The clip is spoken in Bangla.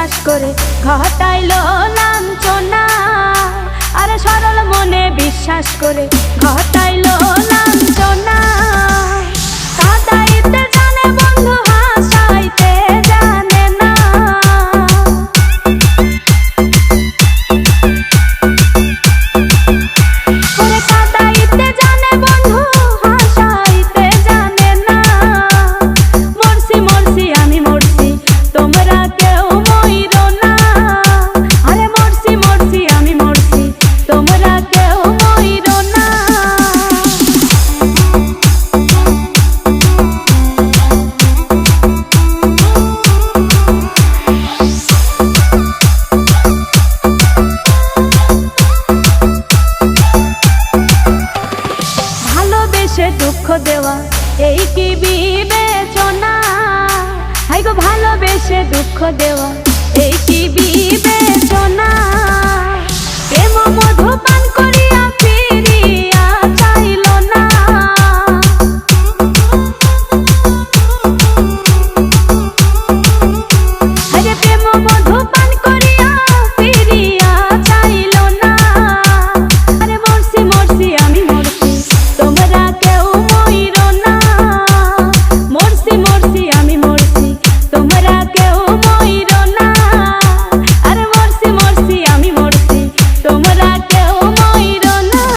বিশ্বাস করে ঘটাইলো লাঞ্ছনা। আরে সরল মনে বিশ্বাস করে ঘটাইলো লাঞ্ছনা। কাঁদাইতে জানে বন্ধু হাসাইতে জানে না। ওরে কাঁদাইতে জানে বন্ধু হাসাইতে জানে না। মরছি মরছি আমি মরছি তোমরা কেউ মইরো না। আরে মরছি মরছি আমি মরছি তোমরা কেউ মইরো না। ভালোবেসে দুঃখ দেওয়া এই কি বিবেচনা? হাই গো ভালোবেসে দুঃখ দেওয়া এই কি বিবেচনা?